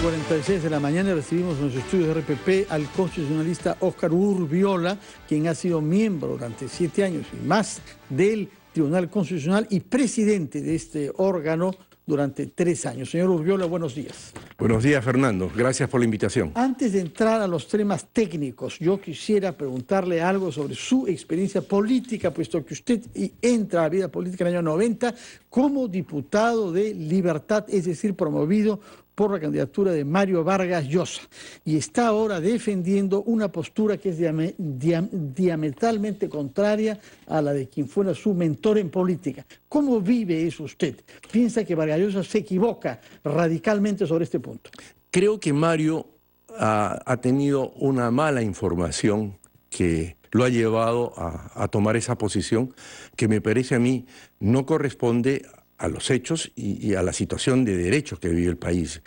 7:46 de la mañana recibimos en los estudios de RPP al constitucionalista Óscar Urbiola, quien ha sido miembro durante 7 años y más del Tribunal Constitucional y presidente de este órgano durante 3 años. Señor Urbiola, buenos días. Buenos días, Fernando. Gracias por la invitación. Antes de entrar a los temas técnicos, yo quisiera preguntarle algo sobre su experiencia política, puesto que usted entra a la vida política en el año 90 como diputado de Libertad, es decir, promovido por la candidatura de Mario Vargas Llosa, y está ahora defendiendo una postura que es diametralmente contraria a la de quien fuera su mentor en política. ¿Cómo vive eso usted? ¿Piensa que Vargas Llosa se equivoca radicalmente sobre este punto? Creo que Mario ha tenido una mala información que lo ha llevado a tomar esa posición que me parece a mí no corresponde a los hechos y a la situación de derechos que vive el país.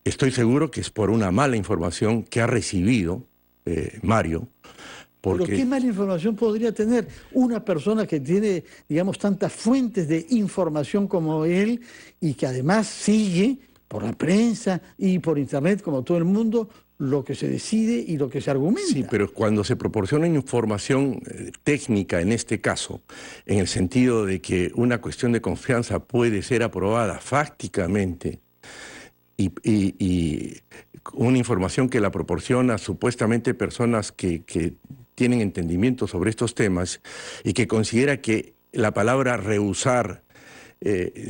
Estoy seguro que es por una mala información que ha recibido Mario. Porque... ¿Pero qué mala información podría tener una persona que tiene, digamos, tantas fuentes de información como él y que además sigue por la prensa y por internet, como todo el mundo, lo que se decide y lo que se argumenta? Sí, pero cuando se proporciona información técnica, en este caso, en el sentido de que una cuestión de confianza puede ser aprobada fácticamente y una información que la proporciona supuestamente personas que tienen entendimiento sobre estos temas y que considera que la palabra rehusar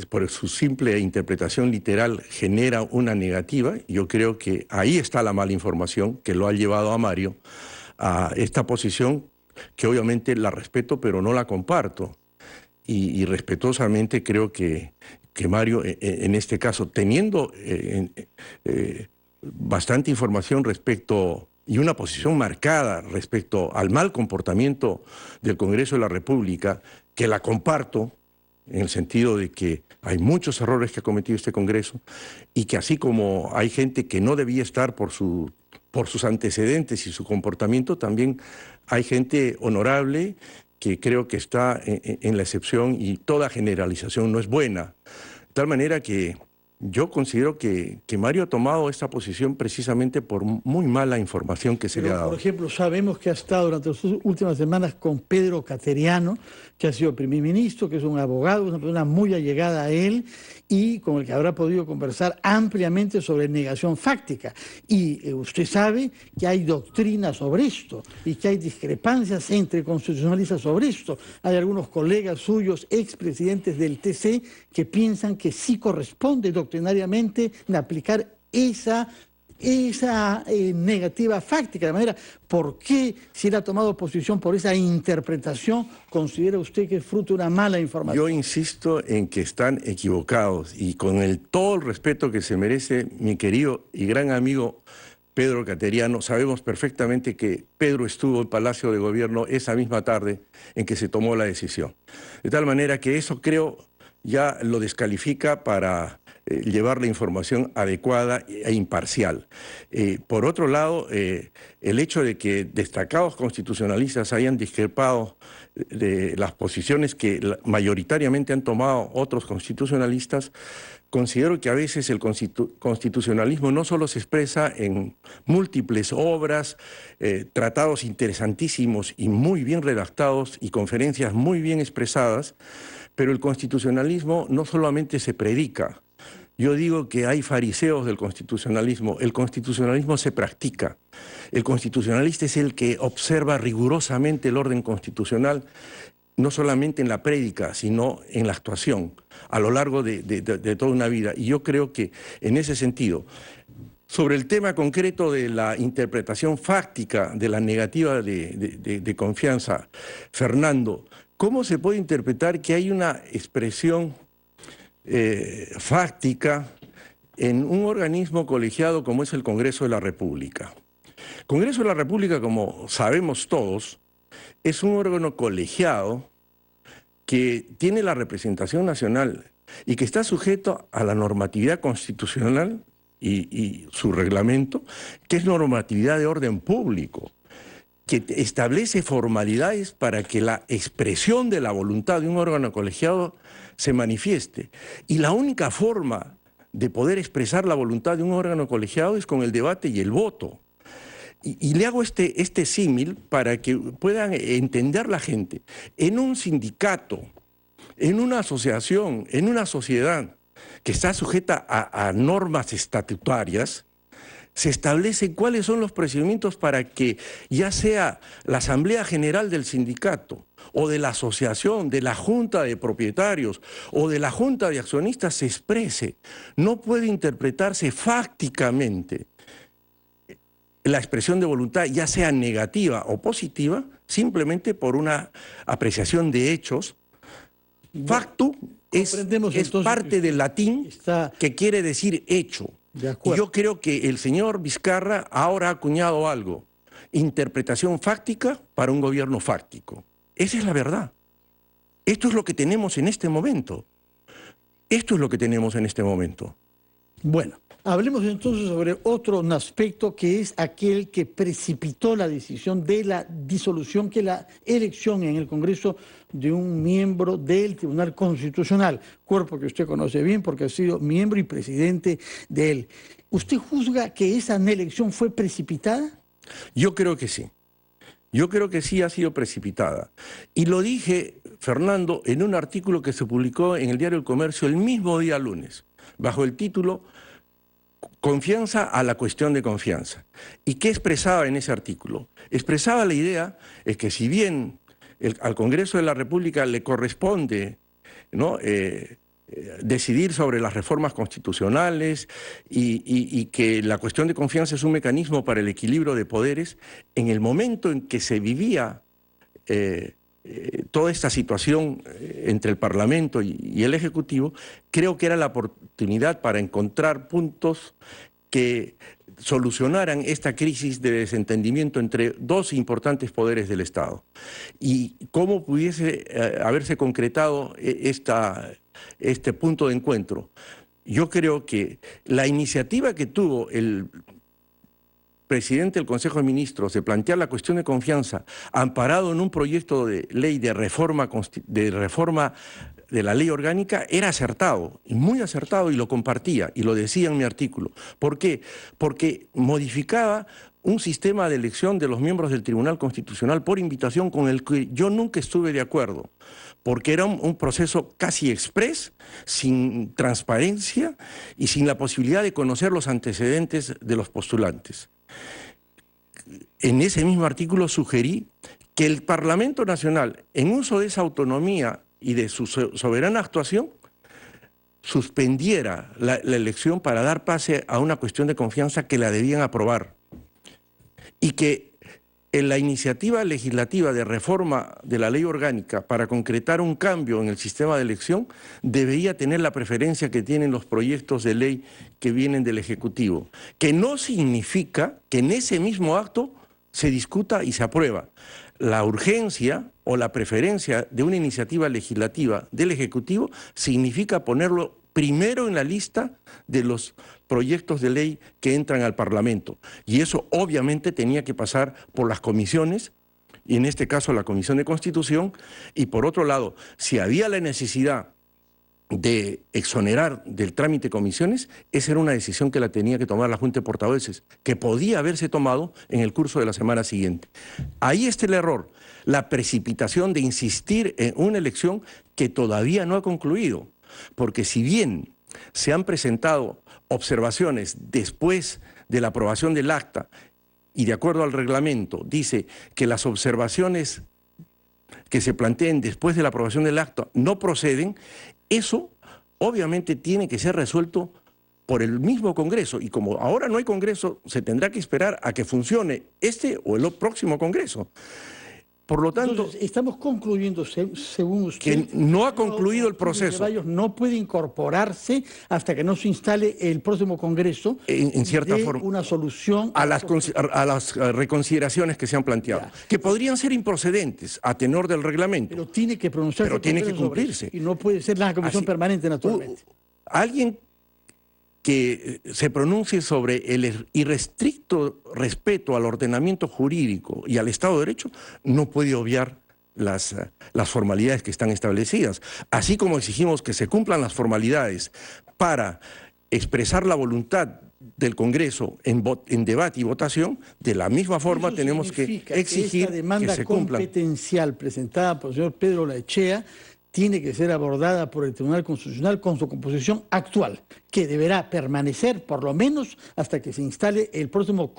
por su simple interpretación literal genera una negativa, yo creo que ahí está la mala información que lo ha llevado a Mario a esta posición que obviamente la respeto pero no la comparto y respetuosamente creo que Mario en este caso teniendo bastante información respecto y una posición marcada respecto al mal comportamiento del Congreso de la República, que la comparto, en el sentido de que hay muchos errores que ha cometido este Congreso y que así como hay gente que no debía estar por sus antecedentes y su comportamiento, también hay gente honorable que creo que está en la excepción y toda generalización no es buena. De tal manera que yo considero que Mario ha tomado esta posición precisamente por muy mala información que se le ha dado. Por ejemplo, sabemos que ha estado durante las últimas semanas con Pedro Cateriano, que ha sido primer ministro, que es un abogado, una persona muy allegada a él y con el que habrá podido conversar ampliamente sobre negación fáctica. Y usted sabe que hay doctrina sobre esto y que hay discrepancias entre constitucionalistas sobre esto. Hay algunos colegas suyos, expresidentes del TC, que piensan que sí corresponde doctrinariamente de aplicar esa negativa fáctica. De manera, ¿por qué, si él ha tomado posición por esa interpretación, considera usted que es fruto de una mala información? Yo insisto en que están equivocados y con todo el respeto que se merece mi querido y gran amigo Pedro Cateriano, sabemos perfectamente que Pedro estuvo en Palacio de Gobierno esa misma tarde en que se tomó la decisión. De tal manera que eso creo ya lo descalifica para llevar la información adecuada e imparcial. Por otro lado, el hecho de que destacados constitucionalistas hayan discrepado de las posiciones que mayoritariamente han tomado otros constitucionalistas, considero que a veces el constitucionalismo no solo se expresa en múltiples obras, tratados interesantísimos y muy bien redactados y conferencias muy bien expresadas, pero el constitucionalismo no solamente se predica. Yo digo que hay fariseos del constitucionalismo. El constitucionalismo se practica. El constitucionalista es el que observa rigurosamente el orden constitucional, no solamente en la prédica, sino en la actuación, a lo largo de toda una vida. Y yo creo que en ese sentido, sobre el tema concreto de la interpretación fáctica de la negativa de confianza, Fernando, ¿cómo se puede interpretar que hay una expresión fáctica en un organismo colegiado como es el Congreso de la República? El Congreso de la República, como sabemos todos, es un órgano colegiado que tiene la representación nacional y que está sujeto a la normatividad constitucional y su reglamento, que es normatividad de orden público, que establece formalidades para que la expresión de la voluntad de un órgano colegiado se manifieste. Y la única forma de poder expresar la voluntad de un órgano colegiado es con el debate y el voto. Y le hago este símil para que puedan entender la gente. En un sindicato, en una asociación, en una sociedad que está sujeta a normas estatutarias, se establecen cuáles son los procedimientos para que ya sea la Asamblea General del sindicato o de la asociación, de la Junta de Propietarios o de la Junta de Accionistas se exprese. No puede interpretarse fácticamente la expresión de voluntad, ya sea negativa o positiva, simplemente por una apreciación de hechos. Factu es parte del latín que quiere decir hecho. Y yo creo que el señor Vizcarra ahora ha acuñado algo: interpretación fáctica para un gobierno fáctico. Esa es la verdad. Esto es lo que tenemos en este momento. Esto es lo que tenemos en este momento. Bueno, hablemos entonces sobre otro aspecto, que es aquel que precipitó la decisión de la disolución, que es la elección en el Congreso de un miembro del Tribunal Constitucional, cuerpo que usted conoce bien porque ha sido miembro y presidente de él. ¿Usted juzga que esa elección fue precipitada? Yo creo que sí. Yo creo que sí ha sido precipitada. Y lo dije, Fernando, en un artículo que se publicó en el diario El Comercio el mismo día lunes, bajo el título Confianza a la cuestión de confianza. ¿Y qué expresaba en ese artículo? Expresaba la idea de que si bien al Congreso de la República le corresponde, ¿no?, decidir sobre las reformas constitucionales y que la cuestión de confianza es un mecanismo para el equilibrio de poderes, en el momento en que se vivía toda esta situación entre el Parlamento y el Ejecutivo, creo que era la oportunidad para encontrar puntos que solucionaran esta crisis de desentendimiento entre dos importantes poderes del Estado. Y cómo pudiese haberse concretado este punto de encuentro. Yo creo que la iniciativa que tuvo el presidente del Consejo de Ministros de plantear la cuestión de confianza amparado en un proyecto de ley de reforma de la ley orgánica era acertado, y muy acertado, y lo compartía, y lo decía en mi artículo. ¿Por qué? Porque modificaba un sistema de elección de los miembros del Tribunal Constitucional por invitación con el que yo nunca estuve de acuerdo, porque era un proceso casi exprés, sin transparencia y sin la posibilidad de conocer los antecedentes de los postulantes. En ese mismo artículo sugerí que el Parlamento Nacional, en uso de esa autonomía y de su soberana actuación, suspendiera la elección para dar pase a una cuestión de confianza que la debían aprobar. Y que en la iniciativa legislativa de reforma de la ley orgánica para concretar un cambio en el sistema de elección debería tener la preferencia que tienen los proyectos de ley que vienen del Ejecutivo, que no significa que en ese mismo acto se discuta y se aprueba. La urgencia o la preferencia de una iniciativa legislativa del Ejecutivo significa ponerlo primero en la lista de los proyectos de ley que entran al Parlamento. Y eso obviamente tenía que pasar por las comisiones, y en este caso la Comisión de Constitución, y por otro lado, si había la necesidad de exonerar del trámite de comisiones, esa era una decisión que la tenía que tomar la Junta de Portavoces, que podía haberse tomado en el curso de la semana siguiente. Ahí está el error, la precipitación de insistir en una elección que todavía no ha concluido, porque si bien se han presentado observaciones después de la aprobación del acta, y de acuerdo al reglamento dice que las observaciones que se planteen después de la aprobación del acta no proceden, eso obviamente tiene que ser resuelto por el mismo Congreso, y como ahora no hay Congreso, se tendrá que esperar a que funcione este o el próximo Congreso. Por lo tanto, entonces, estamos concluyendo, según usted, que no ha concluido el proceso. Ceballos no puede incorporarse hasta que no se instale el próximo Congreso, en cierta forma, una solución a las reconsideraciones que se han planteado, que podrían ser improcedentes a tenor del reglamento. Pero tiene que pronunciarse. Pero tiene que cumplirse. Y no puede ser la comisión permanente, naturalmente. Alguien que se pronuncie sobre el irrestricto respeto al ordenamiento jurídico y al Estado de Derecho no puede obviar las formalidades que están establecidas. Así como exigimos que se cumplan las formalidades para expresar la voluntad del Congreso en debate y votación, de la misma forma Eso tenemos que significa exigir esta demanda que se cumplan. competencial presentada por el señor Pedro Laechea tiene que ser abordada por el Tribunal Constitucional con su composición actual, que deberá permanecer por lo menos hasta que se instale el próximo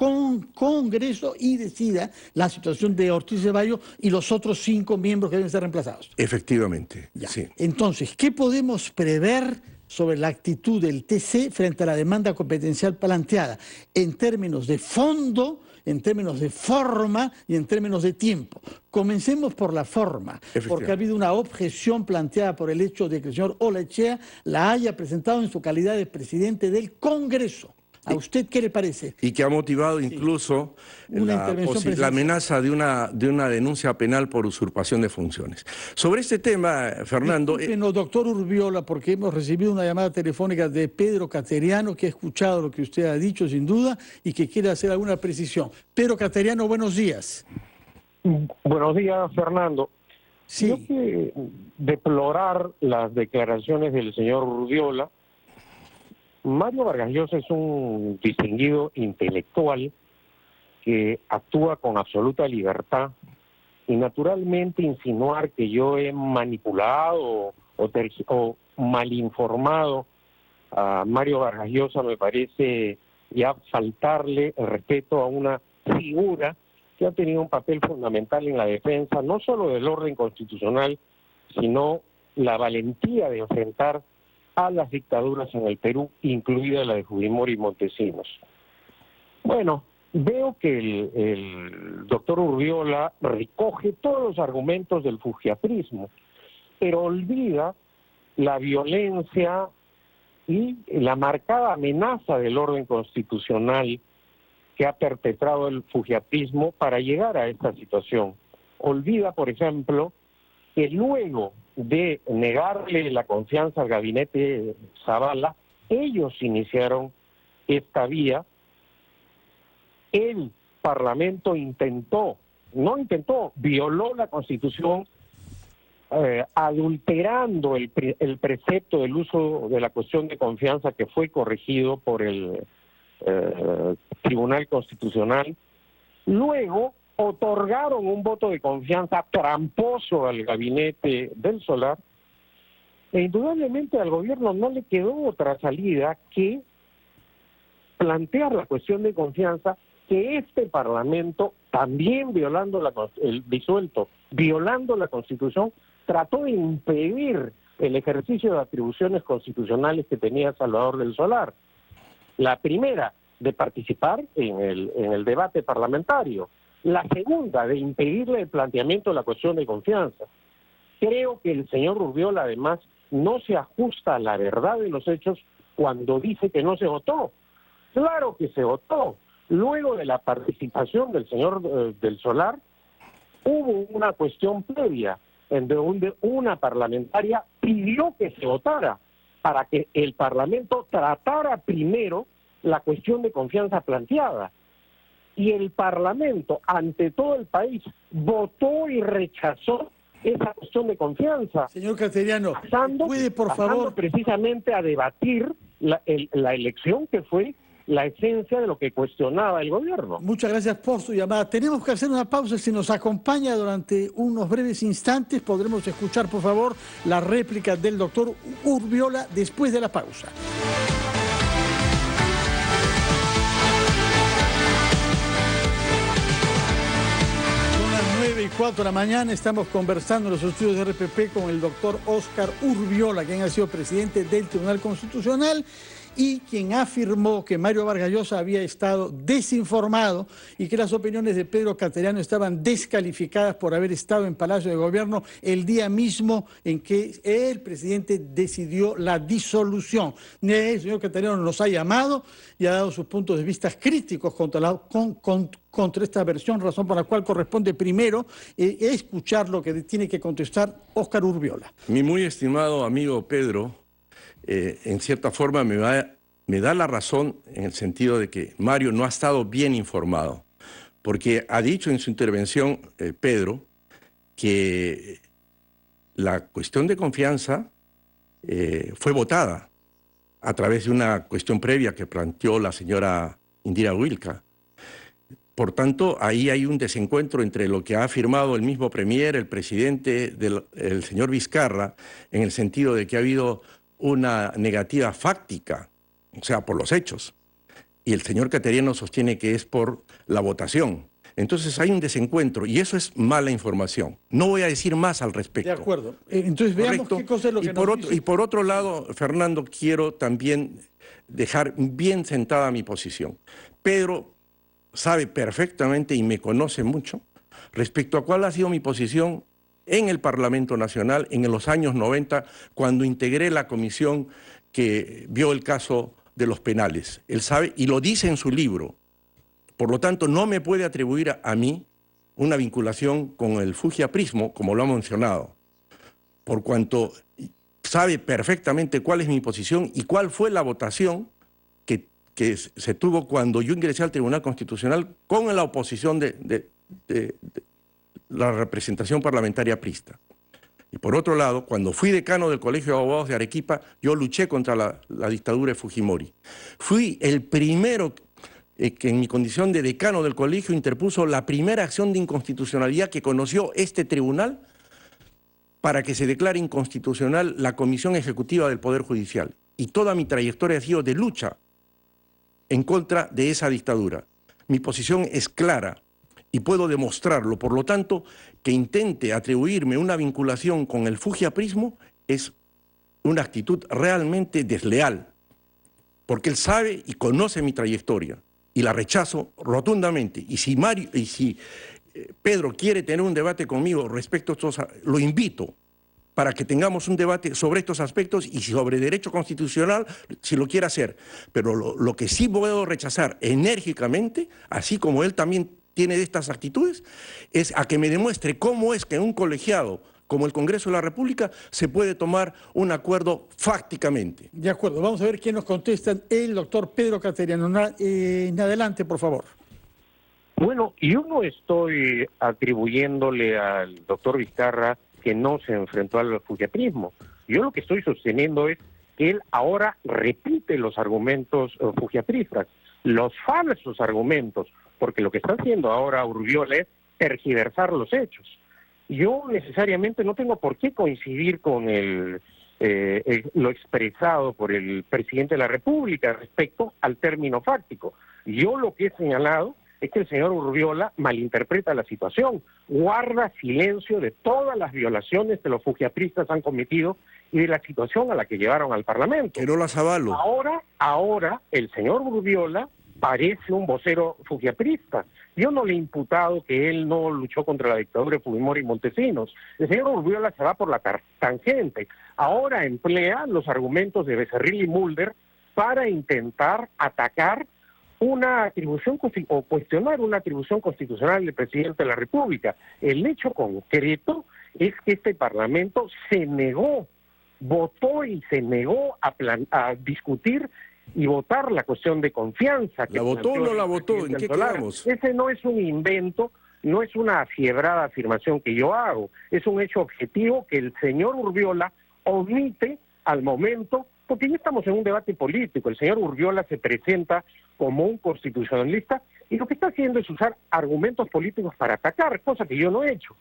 Congreso y decida la situación de Ortiz Ceballos y los otros 5 miembros que deben ser reemplazados. Efectivamente, Ya. sí. Entonces, ¿qué podemos prever sobre la actitud del TC frente a la demanda competencial planteada en términos de fondo, en términos de forma y en términos de tiempo? Comencemos por la forma, porque ha habido una objeción planteada por el hecho de que el señor Olaechea la haya presentado en su calidad de presidente del Congreso. ¿A usted qué le parece? Y que ha motivado incluso la amenaza de una denuncia penal por usurpación de funciones. Sobre este tema, Fernando... Discúlpenos, doctor Urbiola, porque hemos recibido una llamada telefónica de Pedro Cateriano, que ha escuchado lo que usted ha dicho, sin duda, y que quiere hacer alguna precisión. Pedro Cateriano, buenos días. Buenos días, Fernando. Sí. Yo que deplorar las declaraciones del señor Urbiola. Mario Vargas Llosa es un distinguido intelectual que actúa con absoluta libertad y naturalmente insinuar que yo he manipulado o malinformado a Mario Vargas Llosa me parece ya faltarle el respeto a una figura que ha tenido un papel fundamental en la defensa no solo del orden constitucional, sino la valentía de enfrentar a las dictaduras en el Perú, incluida la de Fujimori y Montesinos. Bueno, veo que el doctor Urbiola recoge todos los argumentos del fujiaprismo, pero olvida la violencia y la marcada amenaza del orden constitucional que ha perpetrado el fujiaprismo para llegar a esta situación. Olvida, por ejemplo, que luego de negarle la confianza al gabinete Zavala, ellos iniciaron esta vía. El Parlamento violó la Constitución, adulterando el precepto del uso de la cuestión de confianza que fue corregido por el Tribunal Constitucional. Luego otorgaron un voto de confianza tramposo al gabinete del Solar, e indudablemente al gobierno no le quedó otra salida que plantear la cuestión de confianza, que este Parlamento, también violando violando la Constitución, trató de impedir el ejercicio de atribuciones constitucionales que tenía Salvador del Solar. La primera, de participar en el debate parlamentario. La segunda, de impedirle el planteamiento de la cuestión de confianza. Creo que el señor Urbiola, además, no se ajusta a la verdad de los hechos cuando dice que no se votó. Claro que se votó. Luego de la participación del señor del Solar, hubo una cuestión previa en donde una parlamentaria pidió que se votara para que el Parlamento tratara primero la cuestión de confianza planteada. Y el Parlamento, ante todo el país, votó y rechazó esa cuestión de confianza. Señor Cateriano, ¿puede por favor precisamente a debatir la elección, que fue la esencia de lo que cuestionaba el gobierno? Muchas gracias por su llamada. Tenemos que hacer una pausa. Si nos acompaña durante unos breves instantes, podremos escuchar, por favor, la réplica del doctor Urbiola después de la pausa. Son las 9:04 de la mañana. Estamos conversando en los estudios de RPP con el doctor Óscar Urbiola, quien ha sido presidente del Tribunal Constitucional y quien afirmó que Mario Vargas Llosa había estado desinformado y que las opiniones de Pedro Cateriano estaban descalificadas por haber estado en Palacio de Gobierno el día mismo en que el presidente decidió la disolución. El señor Cateriano nos ha llamado y ha dado sus puntos de vista críticos contra esta versión, razón por la cual corresponde primero escuchar lo que tiene que contestar Óscar Urbiola. Mi muy estimado amigo Pedro, en cierta forma me da la razón en el sentido de que Mario no ha estado bien informado, porque ha dicho en su intervención, Pedro, que la cuestión de confianza fue votada a través de una cuestión previa que planteó la señora Indira Wilca. Por tanto, ahí hay un desencuentro entre lo que ha afirmado el mismo Premier, el presidente, el señor Vizcarra, en el sentido de que ha habido una negativa fáctica, o sea, por los hechos, y el señor Cateriano sostiene que es por la votación. Entonces hay un desencuentro y eso es mala información. No voy a decir más al respecto. De acuerdo. Entonces veamos qué cosa es lo que nos dice. Y por otro lado, Fernando, quiero también dejar bien sentada mi posición. Pedro sabe perfectamente y me conoce mucho respecto a cuál ha sido mi posición en el Parlamento Nacional en los años 90, cuando integré la comisión que vio el caso de los penales. Él sabe y lo dice en su libro. Por lo tanto, no me puede atribuir a mí una vinculación con el fujiaprismo, como lo ha mencionado, por cuanto sabe perfectamente cuál es mi posición y cuál fue la votación que se tuvo cuando yo ingresé al Tribunal Constitucional con la oposición de la representación parlamentaria aprista. Y por otro lado, cuando fui decano del Colegio de Abogados de Arequipa, yo luché contra la dictadura de Fujimori. Fui el primero que en mi condición de decano del colegio interpuso la primera acción de inconstitucionalidad que conoció este tribunal para que se declare inconstitucional la Comisión Ejecutiva del Poder Judicial. Y toda mi trayectoria ha sido de lucha en contra de esa dictadura. Mi posición es clara y puedo demostrarlo. Por lo tanto, que intente atribuirme una vinculación con el fujiaprismo es una actitud realmente desleal, porque él sabe y conoce mi trayectoria y la rechazo rotundamente. Y si Pedro quiere tener un debate conmigo respecto a estos, lo invito para que tengamos un debate sobre estos aspectos y sobre derecho constitucional, si lo quiere hacer. Pero lo que sí puedo rechazar enérgicamente, así como él también tiene de estas actitudes, es a que me demuestre cómo es que en un colegiado como el Congreso de la República se puede tomar un acuerdo fácticamente. De acuerdo, vamos a ver quién nos contesta. El doctor Pedro Cateriano. En adelante, por favor. Bueno, yo no estoy atribuyéndole al doctor Vizcarra que no se enfrentó al fujiaprismo. Yo lo que estoy sosteniendo es que él ahora repite los argumentos fujiapristas, los falsos argumentos, porque lo que está haciendo ahora Urriola es tergiversar los hechos. Yo necesariamente no tengo por qué coincidir con lo expresado por el presidente de la República respecto al término fáctico. Yo lo que he señalado es que el señor Urriola malinterpreta la situación, guarda silencio de todas las violaciones que los fujiapristas han cometido y de la situación a la que llevaron al Parlamento. Que no las avalo. Ahora el señor Urriola parece un vocero fujiaprista. Yo no le he imputado que él no luchó contra la dictadura de Fujimori y Montesinos. El señor Urriola se va por la tangente. Ahora emplea los argumentos de Becerril y Mulder para intentar atacar una atribución o cuestionar una atribución constitucional del presidente de la República. El hecho concreto es que este Parlamento se negó, votó y se negó a discutir y votar la cuestión de confianza. ¿La votó o no la votó? ¿En qué quedamos? Ese no es un invento, no es una afiebrada afirmación que yo hago, es un hecho objetivo que el señor Urriola omite al momento, porque ya estamos en un debate político. El señor Urriola se presenta como un constitucionalista y lo que está haciendo es usar argumentos políticos para atacar, cosa que yo no he hecho.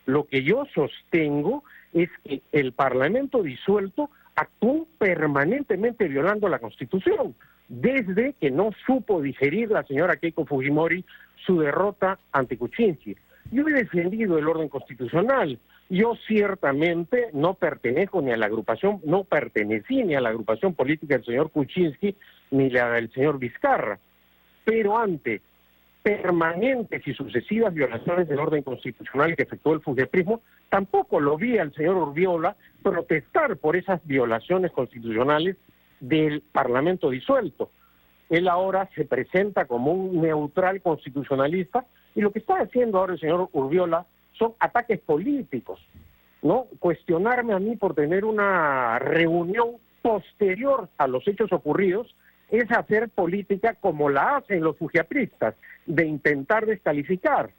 Lo que yo sostengo es que el Parlamento disuelto actuó permanentemente violando la Constitución, desde que no supo digerir la señora Keiko Fujimori su derrota ante Kuczynski. Yo he defendido el orden constitucional. Yo ciertamente no pertenezco ni a la agrupación, no pertenecí ni a la agrupación política del señor Kuczynski ni la del señor Vizcarra, pero ante permanentes y sucesivas violaciones del orden constitucional que efectuó el fujiaprismo, tampoco lo vi al señor Urriola protestar por esas violaciones constitucionales del Parlamento disuelto. Él ahora se presenta como un neutral constitucionalista y lo que está haciendo ahora el señor Urriola son ataques políticos, ¿no? Cuestionarme a mí por tener una reunión posterior a los hechos ocurridos es hacer política como la hacen los fujiapristas, de intentar descalificar.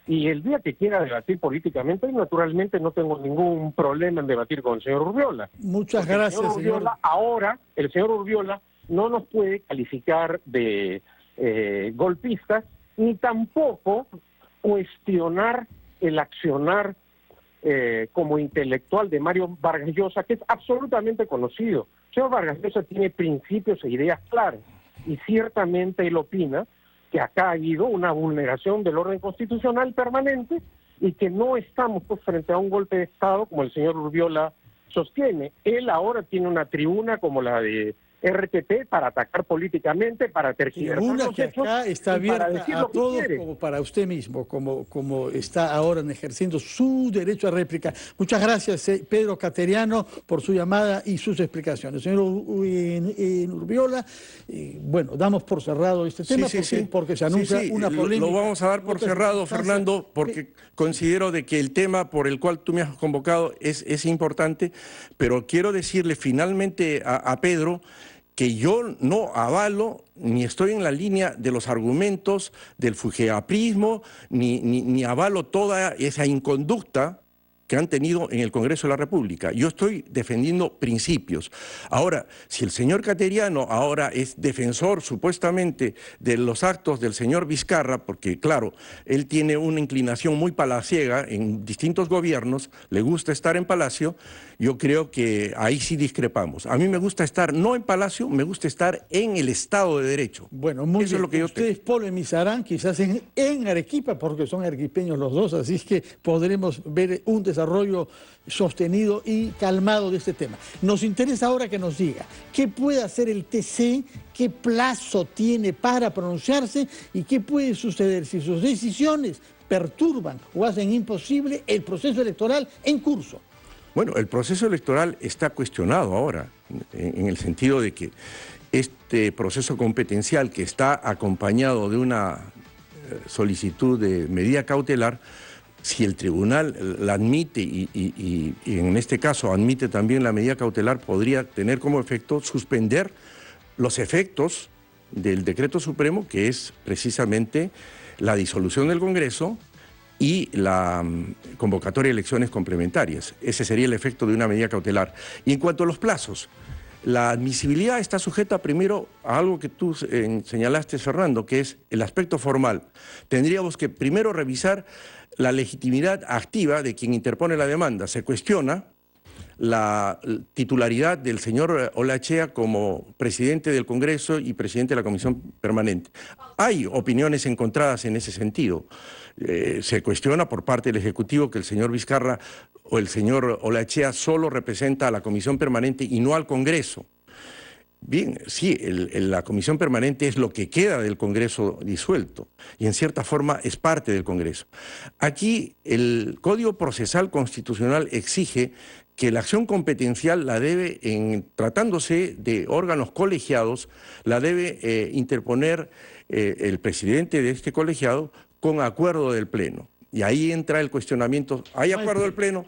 Y el día que quiera debatir políticamente, naturalmente no tengo ningún problema en debatir con el señor Urbiola. Muchas gracias, el señor Urbiola, ahora, el señor Urbiola no nos puede calificar de golpistas, ni tampoco cuestionar el accionar como intelectual de Mario Vargas Llosa, que es absolutamente conocido. El señor Vargas Llosa tiene principios e ideas claras, y ciertamente él opina que acá ha habido una vulneración del orden constitucional permanente y que no estamos pues frente a un golpe de Estado como el señor Urbiola sostiene. Él ahora tiene una tribuna como la de RTP para atacar políticamente, para tergiversar una los que hechos acá está y para abierta decir a lo que todos, quiere. como para usted mismo, como está ahora ejerciendo su derecho a réplica. Muchas gracias, Pedro Cateriano, por su llamada y sus explicaciones. Señor Urbiola, bueno, damos por cerrado este tema porque se anuncia una polémica. Lo vamos a dar por cerrado, Fernando, porque considero de que el tema por el cual tú me has convocado es importante, pero quiero decirle finalmente a Pedro que yo no avalo ni estoy en la línea de los argumentos del fujiaprismo, ni avalo toda esa inconducta que han tenido en el Congreso de la República. Yo estoy defendiendo principios. Ahora, si el señor Cateriano ahora es defensor supuestamente de los actos del señor Vizcarra, porque claro, él tiene una inclinación muy palaciega en distintos gobiernos, le gusta estar en Palacio, yo creo que ahí sí discrepamos. A mí me gusta estar no en Palacio, me gusta estar en el Estado de Derecho. Bueno, muy Eso bien. es lo que yo ustedes polemizarán quizás en Arequipa, porque son arequipeños los dos, así es que podremos ver un desarrollo sostenido y calmado de este tema. Nos interesa ahora que nos diga qué puede hacer el TC, qué plazo tiene para pronunciarse y qué puede suceder si sus decisiones perturban o hacen imposible el proceso electoral en curso. Bueno, el proceso electoral está cuestionado ahora, en el sentido de que este proceso competencial que está acompañado de una solicitud de medida cautelar, si el tribunal la admite y en este caso admite también la medida cautelar, podría tener como efecto suspender los efectos del decreto supremo, que es precisamente la disolución del Congreso y la convocatoria de elecciones complementarias. Ese sería el efecto de una medida cautelar. Y en cuanto a los plazos, la admisibilidad está sujeta primero a algo que tú señalaste, Fernando, que es el aspecto formal. Tendríamos que primero revisar la legitimidad activa de quien interpone la demanda. Se cuestiona la titularidad del señor Olaechea como presidente del Congreso y presidente de la Comisión Permanente. Hay opiniones encontradas en ese sentido. Se cuestiona por parte del Ejecutivo que el señor Vizcarra o el señor Olaechea solo representa a la Comisión Permanente y no al Congreso. Bien, sí, la Comisión Permanente es lo que queda del Congreso disuelto y en cierta forma es parte del Congreso. Aquí el Código Procesal Constitucional exige que la acción competencial la debe, tratándose de órganos colegiados, la debe interponer el presidente de este colegiado con acuerdo del Pleno. Y ahí entra el cuestionamiento, ¿hay acuerdo del Pleno?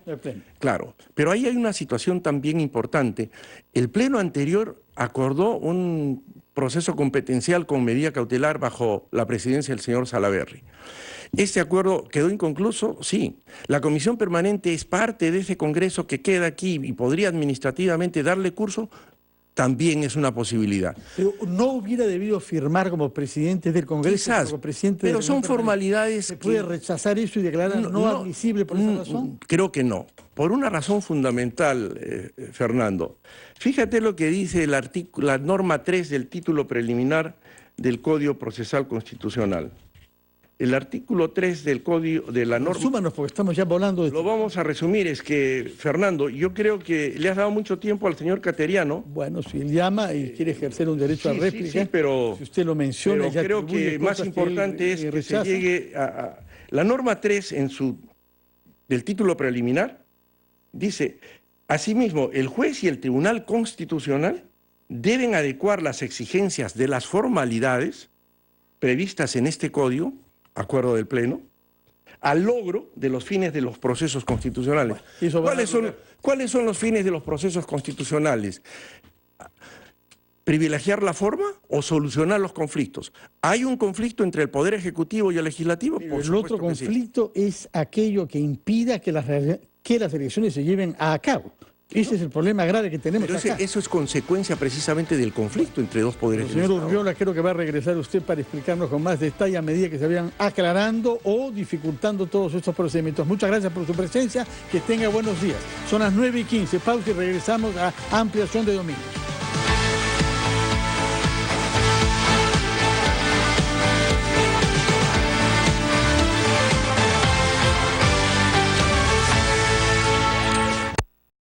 Claro, pero ahí hay una situación también importante. El Pleno anterior acordó un proceso competencial con medida cautelar bajo la presidencia del señor Salaverry. ¿Este acuerdo quedó inconcluso? Sí. ¿La Comisión Permanente es parte de ese Congreso que queda aquí y podría administrativamente darle curso? También es una posibilidad. Pero no hubiera debido firmar como presidente del Congreso. Quizás, como presidente pero del son Congreso. formalidades. ¿Se puede rechazar eso y declarar no admisible por esa razón? Creo que no. Por una razón fundamental, Fernando. Fíjate lo que dice la norma 3 del título preliminar del Código Procesal Constitucional. El artículo 3 del código de la norma... Resúmanos, porque estamos ya volando. Lo vamos a resumir, es que, Fernando, yo creo que le has dado mucho tiempo al señor Cateriano. Bueno, si él llama y quiere ejercer un derecho a réplica, sí, pero, si usted lo menciona... Pero creo que más importante es que se llegue a... La norma 3 del título preliminar dice, asimismo, el juez y el Tribunal Constitucional deben adecuar las exigencias de las formalidades previstas en este código, acuerdo del Pleno, al logro de los fines de los procesos constitucionales. ¿Cuáles son los fines de los procesos constitucionales? ¿Privilegiar la forma o solucionar los conflictos? ¿Hay un conflicto entre el Poder Ejecutivo y el Legislativo? Pero el otro que sí. conflicto es aquello que impida que las elecciones se lleven a cabo. Ese es el problema grave que tenemos Pero acá. eso es consecuencia precisamente del conflicto entre dos poderes del Señor Estado. Urriola, creo que va a regresar usted para explicarnos con más detalle a medida que se vayan aclarando o dificultando todos estos procedimientos. Muchas gracias por su presencia, que tenga buenos días. Son las 9:15, pausa y regresamos a Ampliación de Domingo.